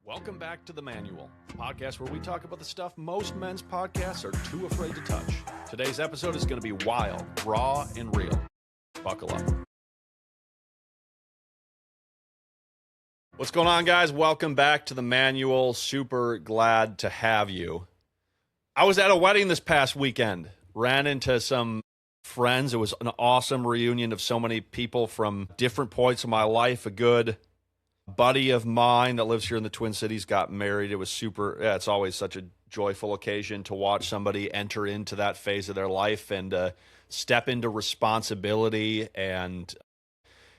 Welcome back to The Manual, the podcast where we talk about the stuff most men's podcasts are too afraid to touch. Today's episode is going to be wild, raw, and real. Buckle up. What's going on, guys? Welcome back to The Manual. Super glad to have you. I was at a wedding this past weekend. Ran into some friends. It was an awesome reunion of so many people from different points of my life. A good buddy of mine that lives here in the Twin Cities got married. It was super. Yeah, it's always such a joyful occasion to watch somebody enter into that phase of their life and step into responsibility and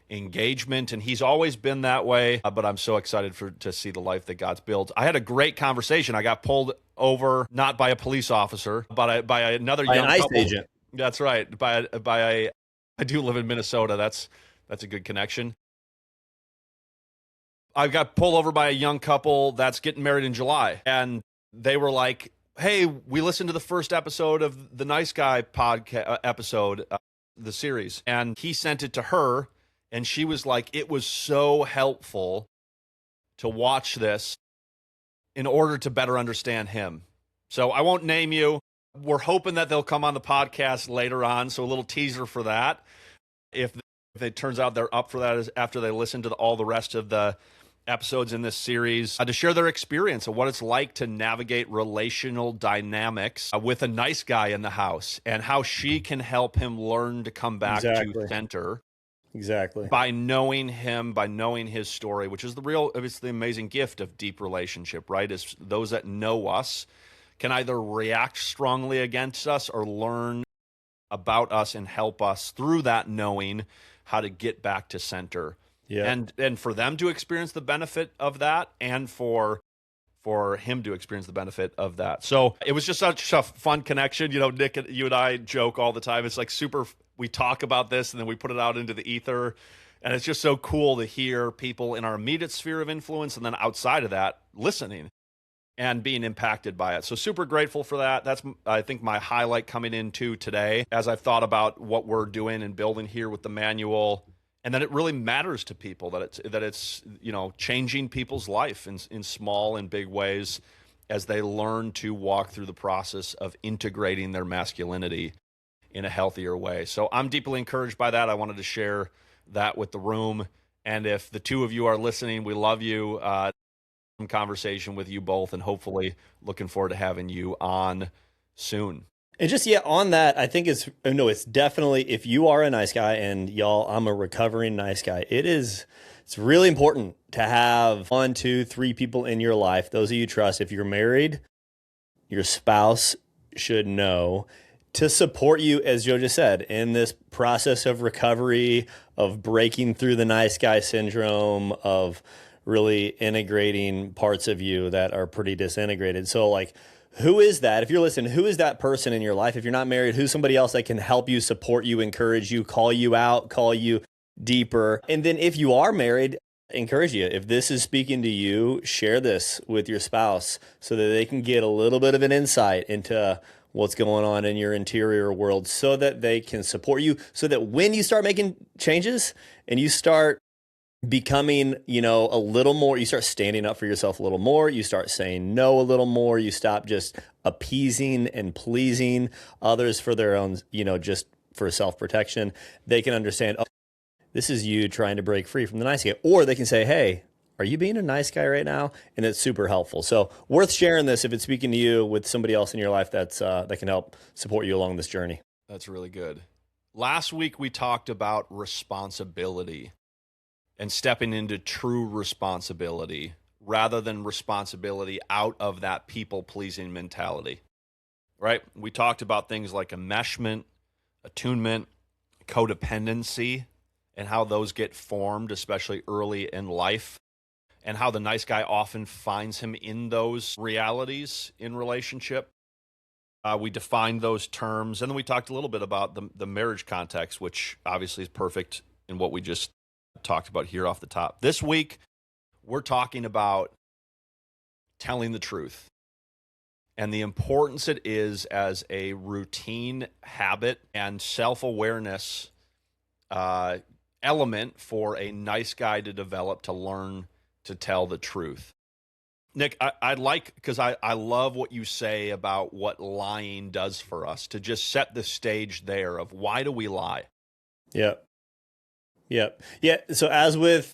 engagement. And he's always been that way, but I'm so excited to see the life that God's built. I had a great conversation. I got pulled over, not by a police officer, but by another young an ICE couple. agent. That's right. I do live in Minnesota. That's a good connection. I got pulled over by a young couple that's getting married in July. And they were like, hey, we listened to the first episode of the Nice Guy podcast episode, the series. And he sent it to her. And she was like, it was so helpful to watch this in order to better understand him. So I won't name you. We're hoping that they'll come on the podcast later on. So a little teaser for that. If it turns out they're up for that is after they listen to all the rest of the episodes in this series, to share their experience of what it's like to navigate relational dynamics with a nice guy in the house and how she can help him learn to come back to center. Exactly. By knowing him, by knowing his story, which is it's the amazing gift of deep relationship, right? Is those that know us can either react strongly against us or learn about us and help us through that knowing how to get back to center. Yeah. And for them to experience the benefit of that and for him to experience the benefit of that. So it was just such a fun connection. You know, Nick, you and I joke all the time. It's like super, we talk about this and then we put it out into the ether. And it's just so cool to hear people in our immediate sphere of influence and then outside of that listening and being impacted by it. So super grateful for that. That's, I think, my highlight coming into today as I've thought about what we're doing and building here with the manual. And that it really matters to people, that it's you know, changing people's life in small and big ways as they learn to walk through the process of integrating their masculinity in a healthier way. So I'm deeply encouraged by that. I wanted to share that with the room. And if the two of you are listening, we love you. Some conversation with you both, and hopefully looking forward to having you on soon. And just, on that, I think it's definitely, if you are a nice guy, and y'all, I'm a recovering nice guy, it's really important to have 1, 2, 3 people in your life, those of you trust. If you're married, your spouse should know to support you, as Joe just said, in this process of recovery, of breaking through the nice guy syndrome, of really integrating parts of you that are pretty disintegrated. So like, who is that? If you're listening, who is that person in your life? If you're not married, who's somebody else that can help you, support you, encourage you, call you out, call you deeper? And then if you are married, encourage you. If this is speaking to you, share this with your spouse so that they can get a little bit of an insight into what's going on in your interior world so that they can support you, so that when you start making changes and you start becoming, a little more, you start standing up for yourself a little more, you start saying no a little more, you stop just appeasing and pleasing others for their own, just for self-protection. They can understand, oh, this is you trying to break free from the nice guy. Or they can say, hey, are you being a nice guy right now? And it's super helpful. So worth sharing this if it's speaking to you with somebody else in your life that can help support you along this journey. That's really good. Last week we talked about responsibility and stepping into true responsibility rather than responsibility out of that people-pleasing mentality, right? We talked about things like enmeshment, attunement, codependency, and how those get formed, especially early in life, and how the nice guy often finds him in those realities in relationship. We defined those terms, and then we talked a little bit about the marriage context, which obviously is perfect in what we just talked about here off the top. This week, we're talking about telling the truth and the importance it is as a routine habit and self-awareness element for a nice guy to develop to learn to tell the truth. Nick, I like, because I love what you say about what lying does for us, to just set the stage there of why do we lie? Yep. Yep. Yeah. So as with,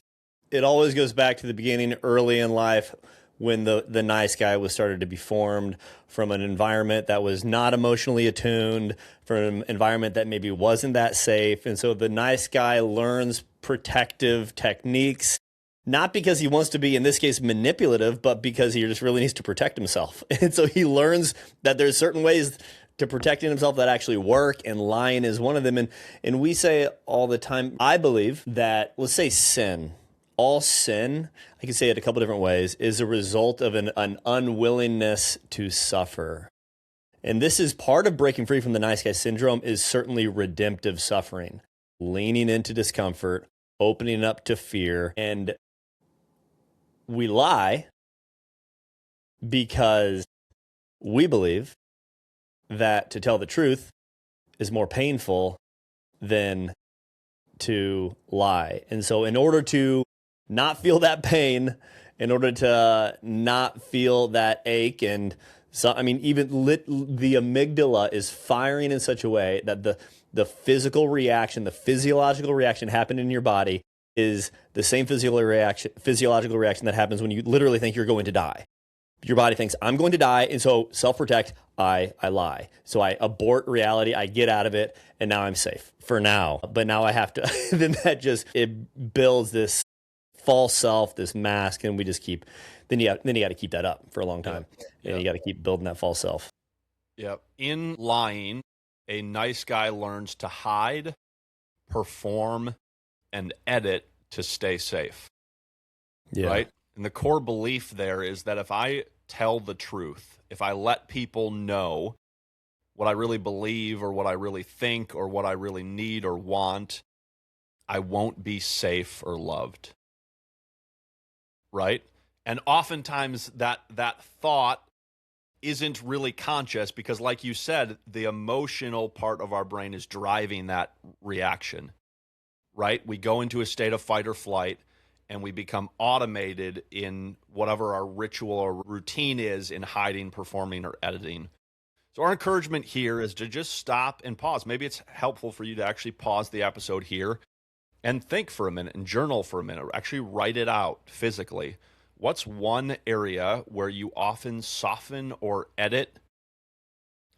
it always goes back to the beginning, early in life, when the nice guy was started to be formed from an environment that was not emotionally attuned, from an environment that maybe wasn't that safe. And so the nice guy learns protective techniques, not because he wants to be, in this case, manipulative, but because he just really needs to protect himself. And so he learns that there's certain ways to protecting himself that actually work, and lying is one of them. And we say all the time, I believe that, let's say sin, all sin, I can say it a couple different ways, is a result of an unwillingness to suffer. And this is part of breaking free from the nice guy syndrome, is certainly redemptive suffering, leaning into discomfort, opening up to fear. And we lie because we believe that to tell the truth is more painful than to lie. And so in order to not feel that pain, in order to not feel that ache, and so, I mean, even the amygdala is firing in such a way that the physical reaction, the physiological reaction happening in your body is the same physiological reaction that happens when you literally think you're going to die. Your body thinks, I'm going to die, and so self-protect, I lie. So I abort reality, I get out of it, and now I'm safe for now. But now I have to, then it builds this false self, this mask, and we just keep, then you got to keep that up for a long time. Yeah. And you got to keep building that false self. Yep. In lying, a nice guy learns to hide, perform, and edit to stay safe. Yeah. Right? And the core belief there is that if I tell the truth, if I let people know what I really believe or what I really think or what I really need or want, I won't be safe or loved. Right? And oftentimes that thought isn't really conscious because, like you said, the emotional part of our brain is driving that reaction. Right? We go into a state of fight or flight, and we become automated in whatever our ritual or routine is in hiding, performing, or editing. So our encouragement here is to just stop and pause. Maybe it's helpful for you to actually pause the episode here and think for a minute and journal for a minute, or actually write it out physically. What's one area where you often soften or edit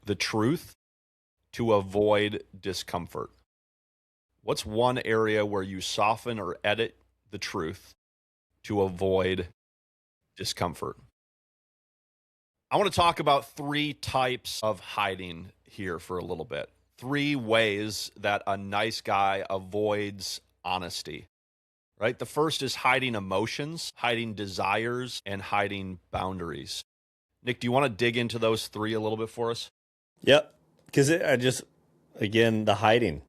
the truth to avoid discomfort? What's one area where you soften or edit the truth to avoid discomfort? I want to talk about 3 types of hiding here for a little bit. 3 ways that a nice guy avoids honesty, right? The first is hiding emotions, hiding desires, and hiding boundaries. Nick, do you want to dig into those 3 a little bit for us? Yep. Because again, the hiding.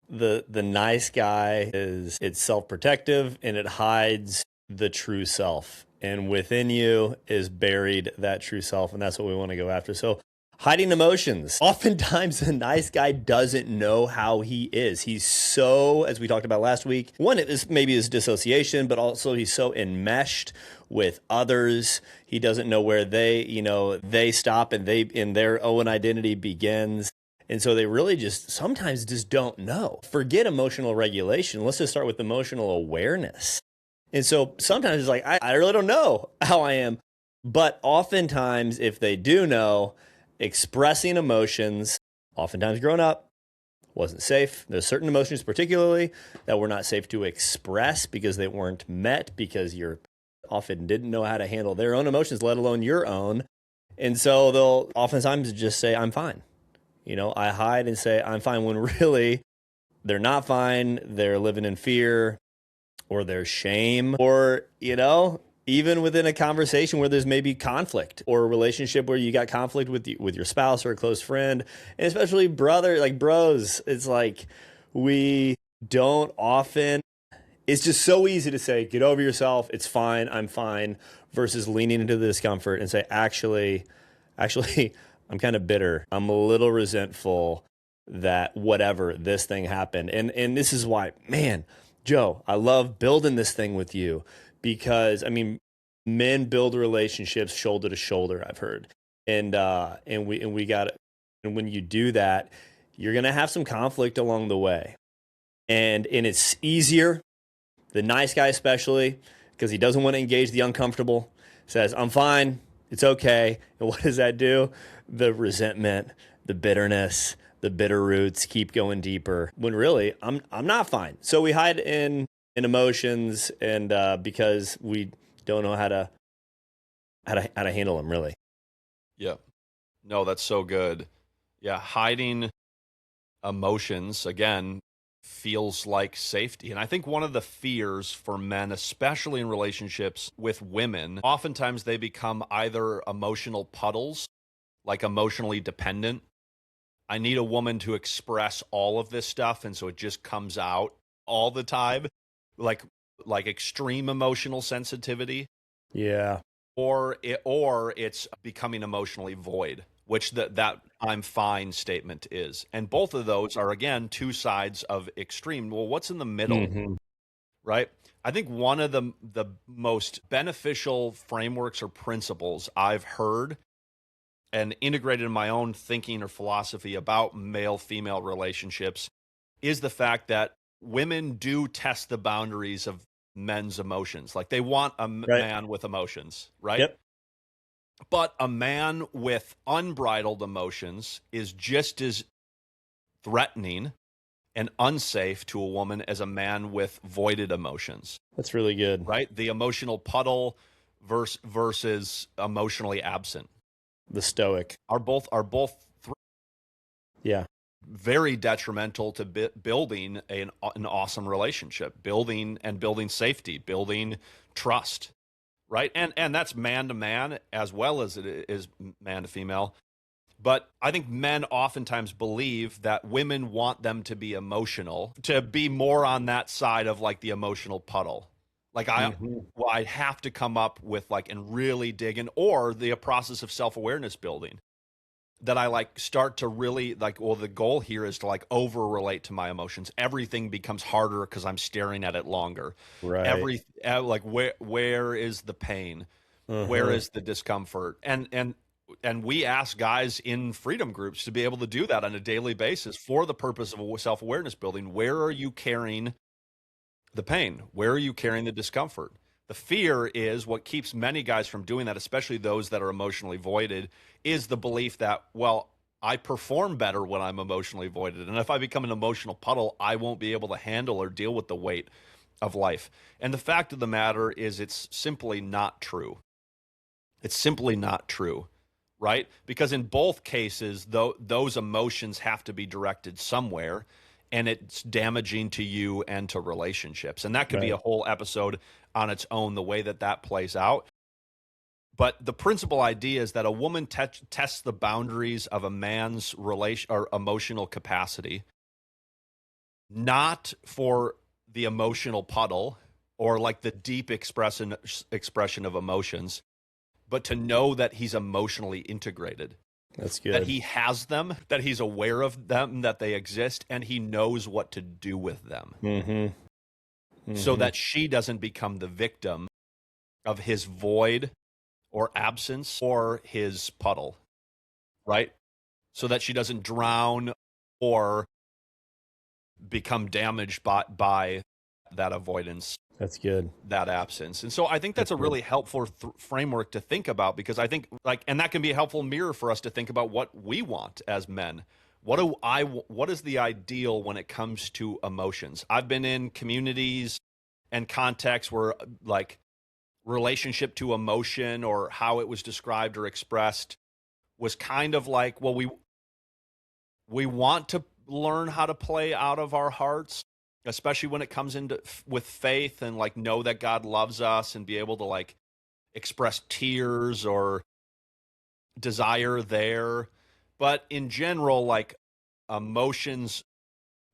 The nice guy it's self-protective, and it hides the true self. And within you is buried that true self, and that's what we want to go after. So hiding emotions. Oftentimes the nice guy doesn't know how he is. He's so, as we talked about last week, one, it is maybe his dissociation, but also he's so enmeshed with others. He doesn't know where they stop and their own identity begins. And so they really sometimes don't know. Forget emotional regulation. Let's just start with emotional awareness. And so sometimes it's like, I really don't know how I am. But oftentimes, if they do know, expressing emotions, oftentimes growing up, wasn't safe. There's certain emotions particularly that were not safe to express because they weren't met, because you often didn't know how to handle their own emotions, let alone your own. And so they'll oftentimes just say, I'm fine. I hide and say I'm fine when really they're not fine. They're living in fear, or there's shame, or, even within a conversation where there's maybe conflict, or a relationship where you got conflict with your spouse or a close friend, and especially bros. It's like we don't often, it's just so easy to say, get over yourself. It's fine. I'm fine, versus leaning into the discomfort and say, actually, I'm kind of bitter. I'm a little resentful that whatever this thing happened. And this is why, man, Joe, I love building this thing with you, because Men build relationships shoulder to shoulder, I've heard. And we got it. And when you do that, you're going to have some conflict along the way. And it's easier, the nice guy especially, because he doesn't want to engage the uncomfortable, says, I'm fine, it's okay. And what does that do? The resentment, the bitterness, the bitter roots keep going deeper when really I'm not fine. So we hide in emotions, and because we don't know how to handle them really. Yeah. No, that's so good. Yeah, hiding emotions, again, feels like safety. And I think one of the fears for men, especially in relationships with women, oftentimes they become either emotional puddles, like emotionally dependent. I need a woman to express all of this stuff, and so it just comes out all the time, like extreme emotional sensitivity. Yeah. Or it's becoming emotionally void, which that I'm fine statement is. And both of those are, again, two sides of extreme. Well, what's in the middle, right? I think one of the most beneficial frameworks or principles I've heard and integrated in my own thinking or philosophy about male-female relationships is the fact that women do test the boundaries of men's emotions. Like, they want a man with emotions, right? Yep. But a man with unbridled emotions is just as threatening and unsafe to a woman as a man with voided emotions. That's really good. Right? The emotional puddle versus emotionally absent. The stoic are both yeah, very detrimental to building an awesome relationship, building safety, building trust, right? And that's man to man as well as it is man to female. But I think men oftentimes believe that women want them to be emotional, to be more on that side of like the emotional puddle. Like I have to come up with like and really dig in, or the process of self-awareness building. That I like start to really like, well, the goal here is to like over relate to my emotions. Everything becomes harder because I'm staring at it longer. right. Like where is the pain? Where is the discomfort? And we ask guys in freedom groups to be able to do that on a daily basis for the purpose of self-awareness building. Where are you carrying the pain? Where are you carrying the discomfort? The fear is what keeps many guys from doing that, especially those that are emotionally voided, is the belief that, well, I perform better when I'm emotionally voided. And if I become an emotional puddle, I won't be able to handle or deal with the weight of life. And the fact of the matter is it's simply not true. It's simply not true, right? Because in both cases, those emotions have to be directed somewhere, and it's damaging to you and to relationships. And that could be a whole episode on its own, the way that plays out. But the principal idea is that a woman tests the boundaries of a man's relation or emotional capacity, not for the emotional puddle or like the deep expression of emotions, but to know that he's emotionally integrated. That's good. That he has them, that he's aware of them, that they exist, and he knows what to do with them. So that she doesn't become the victim of his void or absence or his puddle, right? So that she doesn't drown or become damaged by that avoidance. That's good. That absence. And so I think that's a really helpful framework to think about, because I think and that can be a helpful mirror for us to think about what we want as men. What is the ideal when it comes to emotions? I've been in communities and contexts where like relationship to emotion or how it was described or expressed was kind of like, well, we want to learn how to play out of our hearts, especially when it comes into with faith, and like know that God loves us and be able to like express tears or desire there. But in general, like emotions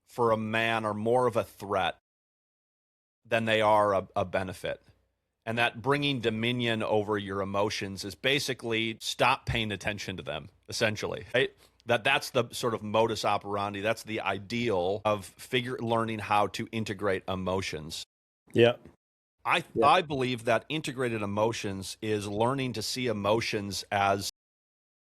for a man are more of a threat than they are a benefit. And that bringing dominion over your emotions is basically stop paying attention to them, essentially, right? That's the sort of modus operandi. That's the ideal of learning how to integrate emotions. Yeah. I believe that integrated emotions is learning to see emotions as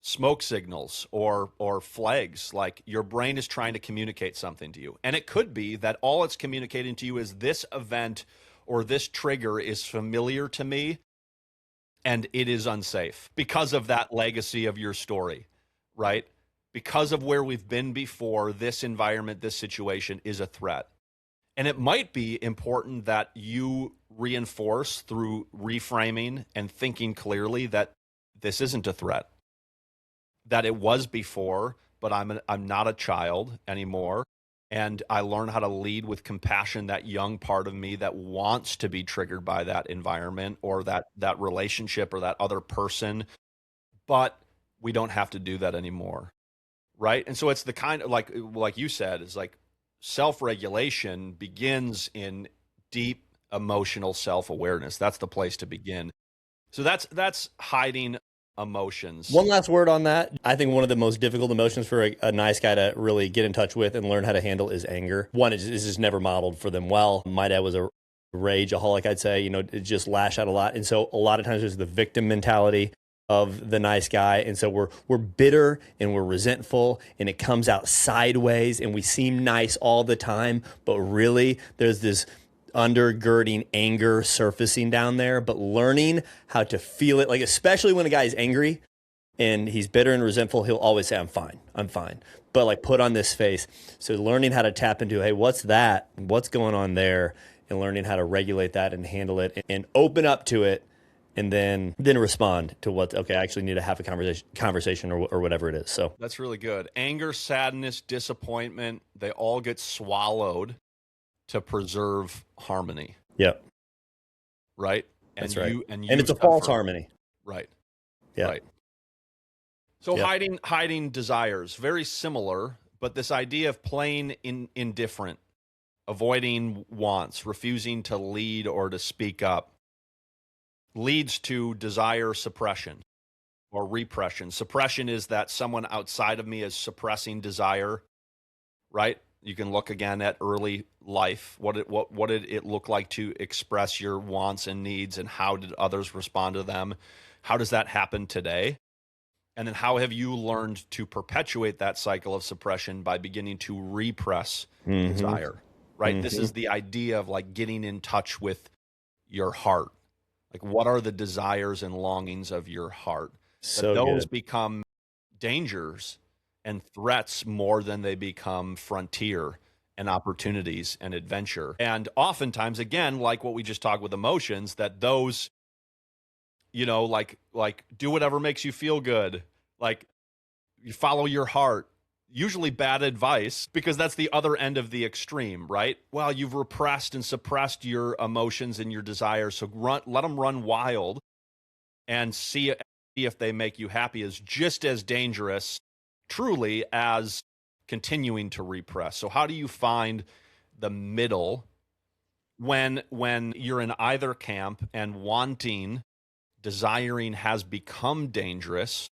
smoke signals or flags. Like your brain is trying to communicate something to you. And it could be that all it's communicating to you is this event or this trigger is familiar to me and it is unsafe because of that legacy of your story, right? Because of where we've been before, this environment, this situation is a threat. And it might be important that you reinforce through reframing and thinking clearly that this isn't a threat, that it was before, but I'm not a child anymore. And I learn how to lead with compassion, that young part of me that wants to be triggered by that environment or that relationship or that other person. But we don't have to do that anymore. Right. And so it's the kind of like you said, is like self-regulation begins in deep emotional self-awareness. That's the place to begin. So that's hiding emotions. One last word on that. I think one of the most difficult emotions for a nice guy to really get in touch with and learn how to handle is anger. One is just never modeled for them well. My dad was a rageaholic, I'd say, it just lash out a lot. And so a lot of times there's the victim mentality of the nice guy. And so we're bitter and we're resentful and it comes out sideways and we seem nice all the time, but really there's this undergirding anger surfacing down there. But learning how to feel it, like especially when a guy is angry and he's bitter and resentful, he'll always say, I'm fine. But like put on this face. So learning how to tap into, hey, what's that? What's going on there? And learning how to regulate that and handle it and open up to it. And then respond to what, okay, I actually need to have a conversation or whatever it is. So that's really good. Anger, sadness, disappointment, they all get swallowed to preserve harmony. Yep. Right? And that's right. And it's a false harmony. Right. Yeah. Right. So hiding desires, very similar, but this idea of playing indifferent, avoiding wants, refusing to lead or to speak up, leads to desire suppression or repression. Suppression is that someone outside of me is suppressing desire, right? You can look again at early life. What did it look like to express your wants and needs, and how did others respond to them? How does that happen today? And then how have you learned to perpetuate that cycle of suppression by beginning to repress desire, right? Mm-hmm. This is the idea of like getting in touch with your heart. Like, what are the desires and longings of your heart? So those good. become dangers and threats more than they become frontier and opportunities and adventure. And oftentimes, again, like what we just talked with emotions, that those, like do whatever makes you feel good. Like, you follow your heart. Usually bad advice, because that's the other end of the extreme, right? Well, you've repressed and suppressed your emotions and your desires, so let them run wild and see if they make you happy is just as dangerous, truly, as continuing to repress. So how do you find the middle when you're in either camp and desiring has become dangerous?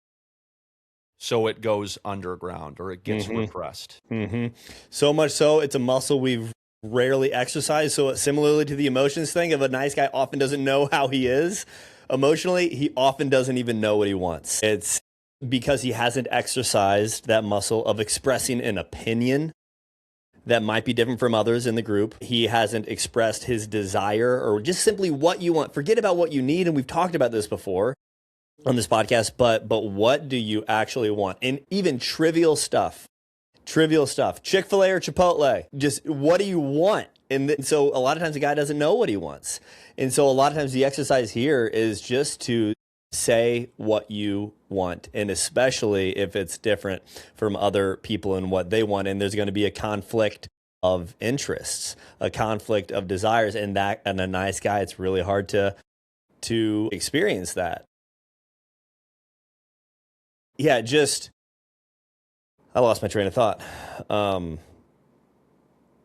So it goes underground or it gets repressed. Mm-hmm. So much so, it's a muscle we've rarely exercised. So similarly to the emotions thing, if a nice guy often doesn't know how he is emotionally, he often doesn't even know what he wants. It's because he hasn't exercised that muscle of expressing an opinion that might be different from others in the group. He hasn't expressed his desire or just simply what you want. Forget about what you need. And we've talked about this before on this podcast, but what do you actually want? And even trivial stuff, Chick-fil-A or Chipotle, just what do you want? And so a lot of times the guy doesn't know what he wants. And so a lot of times the exercise here is just to say what you want, and especially if it's different from other people and what they want. And there's going to be a conflict of interests, a conflict of desires, and a nice guy, it's really hard to experience that. Yeah, I lost my train of thought.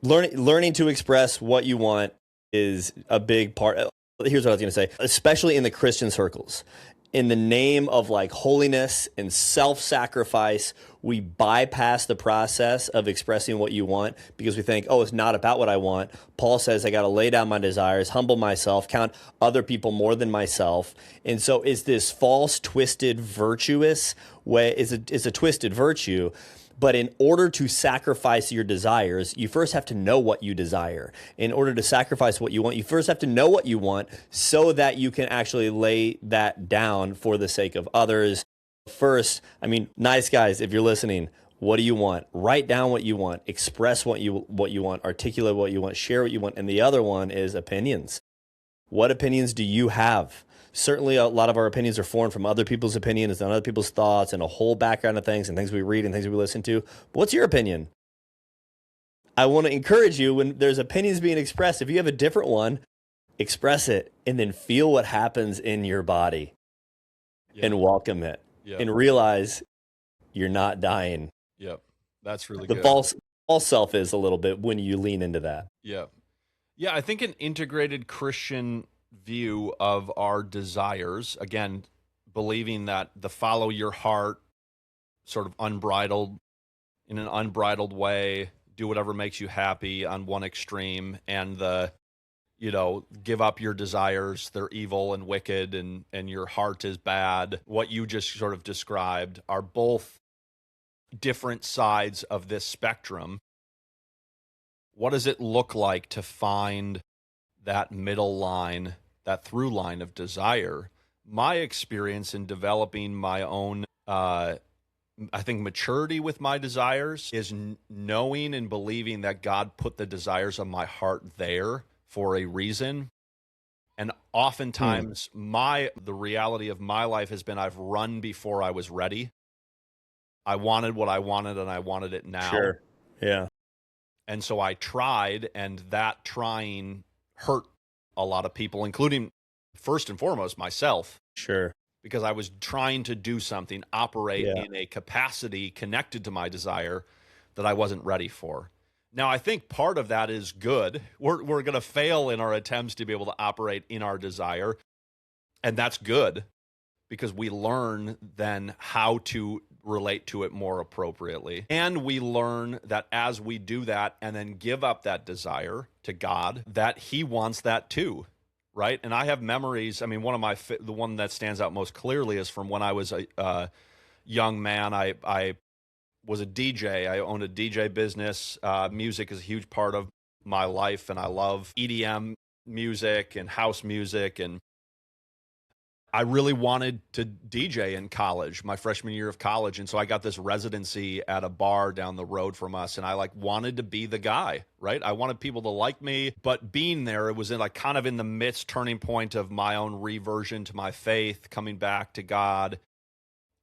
Learning to express what you want is a big part. Here's what I was going to say, especially in the Christian circles. in the name of like holiness and self-sacrifice, we bypass the process of expressing what you want because we think, oh, it's not about what I want. Paul says I got to lay down my desires, humble myself, count other people more than myself. And so is this false, twisted, virtuous way, is a twisted virtue. But in order to sacrifice your desires, you first have to know what you desire. In order to sacrifice what you want, you first have to know what you want so that you can actually lay that down for the sake of others. First, I mean, nice guys, if you're listening, what do you want? Write down what you want, express what you want, articulate what you want, share what you want. And the other one is opinions. What opinions do you have? Certainly, a lot of our opinions are formed from other people's opinions and other people's thoughts and a whole background of things and things we read and things we listen to. But what's your opinion? I want to encourage you when there's opinions being expressed, if you have a different one, express it and then feel what happens in your body and welcome it and realize you're not dying. Yep. That's really the good. false self is a little bit when you lean into that. Yeah. Yeah, I think an integrated Christian view of our desires, again, believing that the follow your heart, sort of unbridled, in an unbridled way, do whatever makes you happy on one extreme, and the, give up your desires, they're evil and wicked, and your heart is bad. What you just sort of described are both different sides of this spectrum. What does it look like to find that middle line, that through line of desire? My experience in developing my own, I think, maturity with my desires is knowing and believing that God put the desires of my heart there for a reason. And oftentimes, the reality of my life has been I've run before I was ready. I wanted what I wanted, and I wanted it now. Sure. Yeah. And so I tried, and that trying hurt a lot of people, including, first and foremost, myself. Sure. Because I was trying to do something, operate in a capacity connected to my desire that I wasn't ready for. Now, I think part of that is good. We're going to fail in our attempts to be able to operate in our desire, and that's good because we learn then how to relate to it more appropriately. And we learn that as we do that and then give up that desire to God, that He wants that too, right? And I have memories. I mean, the one that stands out most clearly is from when I was a young man. I was a DJ. I owned a DJ business. Music is a huge part of my life, and I love EDM music and house music, and I really wanted to DJ in college, my freshman year of college. And so I got this residency at a bar down the road from us. And I wanted to be the guy, right? I wanted people to like me, but being there, it was kind of in the midst turning point of my own reversion to my faith, coming back to God.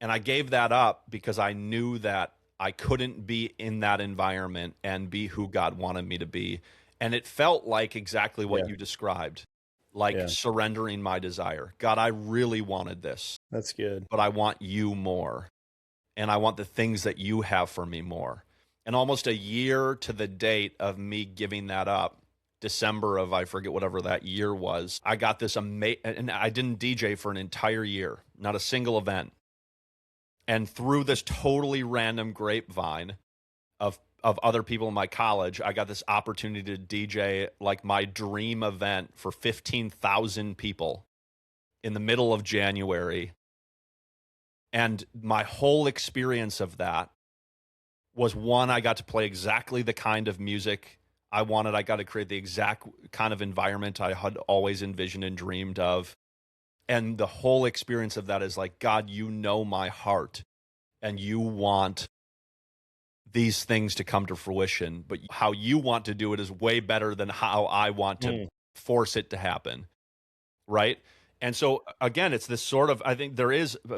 And I gave that up because I knew that I couldn't be in that environment and be who God wanted me to be. And it felt like exactly what you described. Surrendering my desire. God, I really wanted this. That's good. But I want you more. And I want the things that you have for me more. And almost a year to the date of me giving that up, December of, I forget whatever that year was, I got this and I didn't DJ for an entire year, not a single event. And through this totally random grapevine of other people in my college, I got this opportunity to DJ my dream event for 15,000 people in the middle of January. And my whole experience of that was, one, I got to play exactly the kind of music I wanted. I got to create the exact kind of environment I had always envisioned and dreamed of. And the whole experience of that is God, you know my heart, and you want these things to come to fruition, but how you want to do it is way better than how I want to force it to happen, right? And so, again, it's this sort of, I think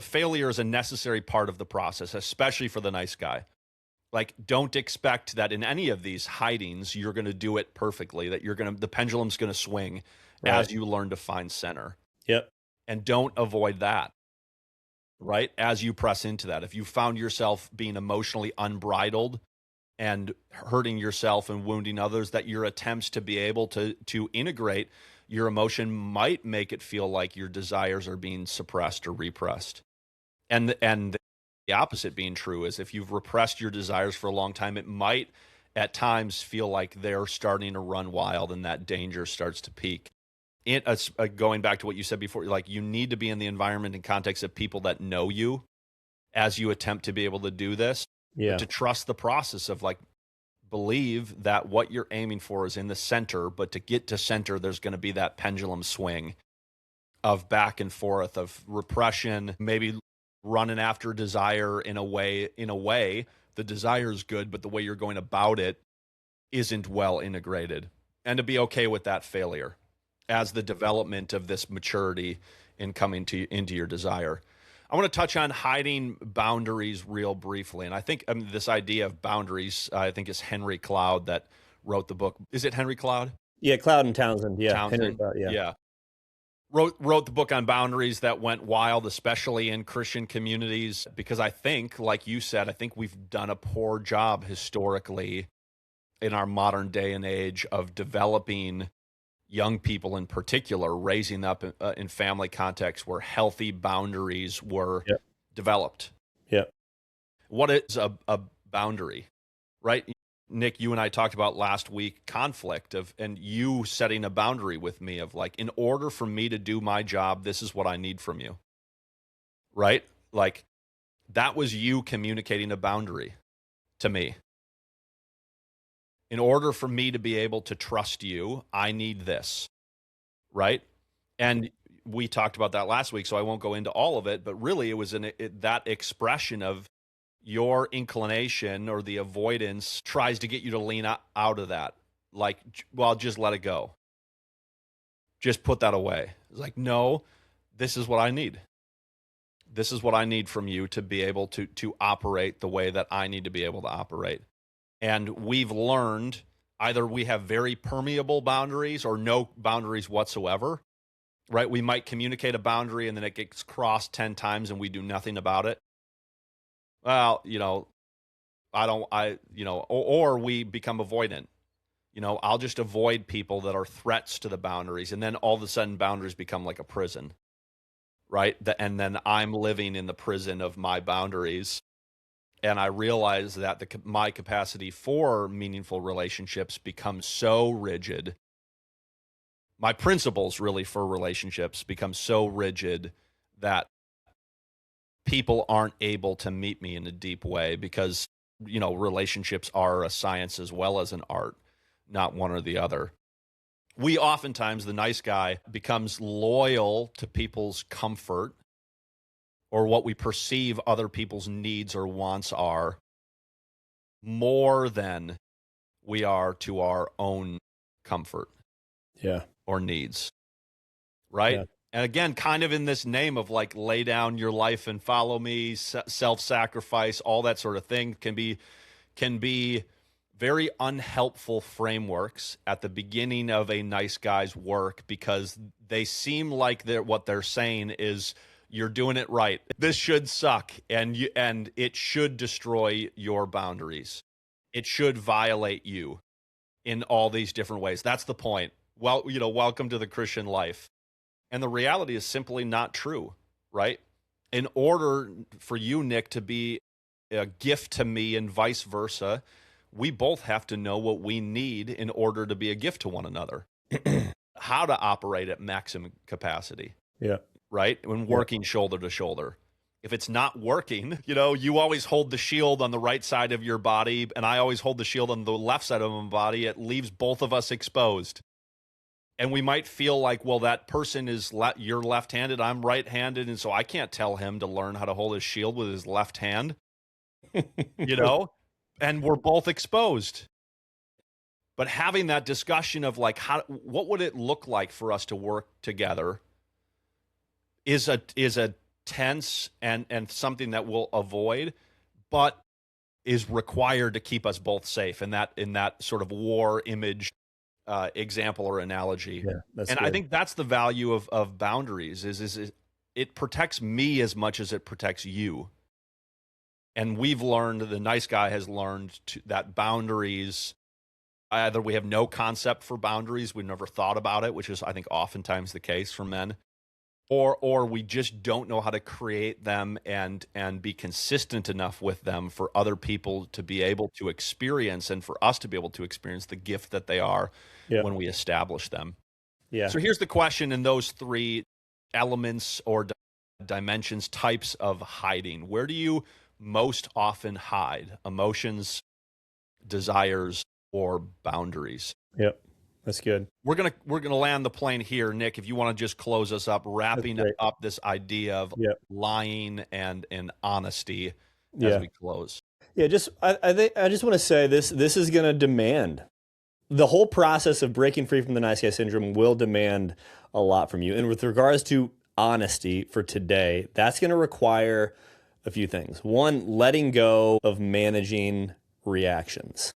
failure is a necessary part of the process, especially for the nice guy. Don't expect that in any of these hidings, you're going to do it perfectly, that the pendulum's going to swing as you learn to find center. Yep. And don't avoid that. Right? As you press into that, if you found yourself being emotionally unbridled and hurting yourself and wounding others, that your attempts to be able to integrate your emotion might make it feel like your desires are being suppressed or repressed. And the opposite being true is if you've repressed your desires for a long time, it might at times feel like they're starting to run wild and that danger starts to peak. Going back to what you said before, like you need to be in the environment and context of people that know you as you attempt to be able to do this, but Yeah. to trust the process of like believe that what you're aiming for is in the center, but to get to center, there's going to be that pendulum swing of back and forth of repression, maybe running after desire in a way, the desire is good, but the way you're going about it isn't well integrated. And to be okay with that failure as the development of this maturity in coming into your desire. I want to touch on hiding boundaries real briefly. And I think this idea of boundaries, I think is Henry Cloud that wrote the book. Is it Henry Cloud? Yeah. Cloud and Townsend. Yeah. Henry Townsend? Cloud. Yeah. Yeah. Wrote the book on boundaries that went wild, especially in Christian communities, because I think, like you said, I think we've done a poor job historically in our modern day and age of developing young people in particular, raising up in family contexts where healthy boundaries were Yep. developed. Yep. What is a boundary, right? Nick, you and I talked about last week conflict and you setting a boundary with me of like, in order for me to do my job, this is what I need from you, right? Like that was you communicating a boundary to me. In order for me to be able to trust you, I need this, right? And we talked about that last week, so I won't go into all of it, but really it was that expression of your inclination or the avoidance tries to get you to lean out of that. Like, well, just let it go. Just put that away. It's like, no, this is what I need. This is what I need from you to be able to operate the way that I need to be able to operate. And we've learned either we have very permeable boundaries or no boundaries whatsoever, right? We might communicate a boundary and then it gets crossed 10 times and we do nothing about it. Well, or we become avoidant. I'll just avoid people that are threats to the boundaries. And then all of a sudden boundaries become like a prison, right? And then I'm living in the prison of my boundaries. And I realize that my capacity for meaningful relationships becomes so rigid. My principles really for relationships become so rigid that people aren't able to meet me in a deep way because, relationships are a science as well as an art, not one or the other. We oftentimes, the nice guy becomes loyal to people's comfort or what we perceive other people's needs or wants are more than we are to our own comfort or needs, right? Yeah. And again, kind of in this name of like lay down your life and follow me, self-sacrifice, all that sort of thing can be very unhelpful frameworks at the beginning of a nice guy's work because they seem like what they're saying is you're doing it right. This should suck, and it should destroy your boundaries. It should violate you in all these different ways. That's the point. Well, welcome to the Christian life. And the reality is simply not true, right? In order for you, Nick, to be a gift to me and vice versa, we both have to know what we need in order to be a gift to one another. How to operate at maximum capacity. Yeah. Right? When working shoulder to shoulder. If it's not working, you always hold the shield on the right side of your body, and I always hold the shield on the left side of my body. It leaves both of us exposed. And we might feel like, well, that person is you're left-handed, I'm right-handed, and so I can't tell him to learn how to hold his shield with his left hand, and we're both exposed. But having that discussion of like, what would it look like for us to work together is a tense and something that we'll avoid, but is required to keep us both safe in that sort of war image example or analogy. Yeah, that's and good. I think that's the value of boundaries is it protects me as much as it protects you. And we've learned, the nice guy has learned that boundaries Either we have no concept for boundaries, we've never thought about it, which is, I think, oftentimes the case for men, or we just don't know how to create them and be consistent enough with them for other people to be able to experience and for us to be able to experience the gift that they are Yeah. when we establish them. Yeah. So here's the question in those three elements or dimensions, types of hiding. Where do you most often hide? Emotions, desires, or boundaries? Yep. That's good. We're gonna land the plane here, Nick. If you want to just close us up, That's wrapping great. up this idea of Yep. lying and honesty as Yeah. we close. Yeah. I think I just want to say this is going to demand the whole process of breaking free from the nice guy syndrome will demand a lot from you. And with regards to honesty for today, that's going to require a few things. One, letting go of managing reactions.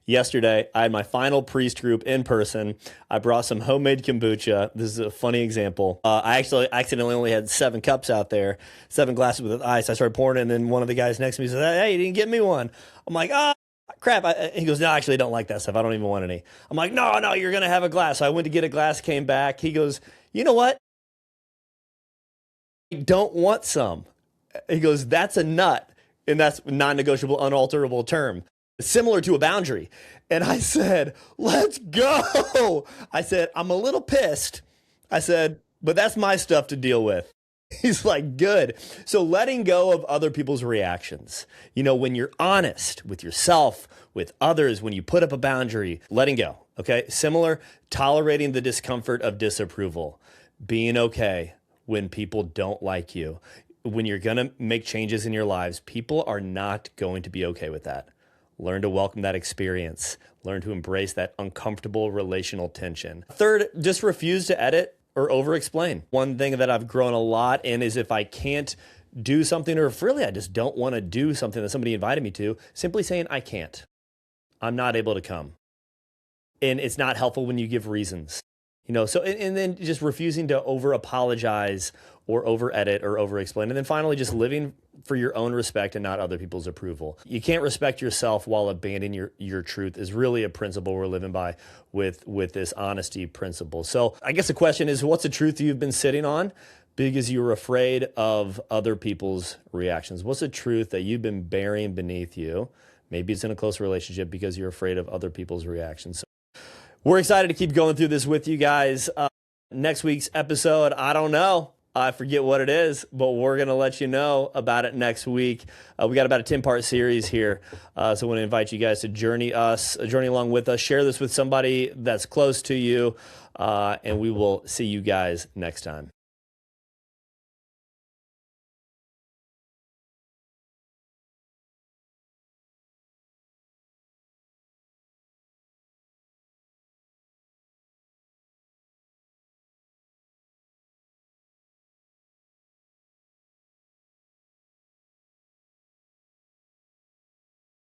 Yesterday, I had my final priest group in person. I brought some homemade kombucha. This is a funny example. I actually accidentally only had 7 cups out there, 7 glasses with ice. I started pouring it, and then one of the guys next to me says, "Hey, you didn't get me one." I'm like, "Ah, crap." He goes, "No, actually, I don't like that stuff. I don't even want any." I'm like, No, you're going to have a glass." So I went to get a glass, came back. He goes, "You know what? I don't want some." He goes, "That's a nut." And that's non-negotiable, unalterable term, similar to a boundary. And I said, "Let's go." I said, "I'm a little pissed." I said, "But that's my stuff to deal with." He's like, "Good." So letting go of other people's reactions. When you're honest with yourself, with others, when you put up a boundary, letting go. Okay. Similar, tolerating the discomfort of disapproval, being okay when people don't like you. When you're going to make changes in your lives, people are not going to be okay with that. Learn to welcome that experience. Learn to embrace that uncomfortable relational tension. Third, just refuse to edit or over-explain. One thing that I've grown a lot in is if I can't do something, or if really I just don't want to do something that somebody invited me to, simply saying, "I can't. I'm not able to come." And it's not helpful when you give reasons. And then just refusing to over-apologize or over-edit or over-explain. And then finally, just living for your own respect and not other people's approval. You can't respect yourself while abandoning your truth is really a principle we're living by with this honesty principle. So I guess the question is, what's the truth you've been sitting on because you're afraid of other people's reactions? What's the truth that you've been burying beneath you? Maybe it's in a close relationship because you're afraid of other people's reactions. So we're excited to keep going through this with you guys. Next week's episode, I don't know. I forget what it is, but we're going to let you know about it next week. We got about a 10-part series here. So I want to invite you guys to journey along with us. Share this with somebody that's close to you, and we will see you guys next time.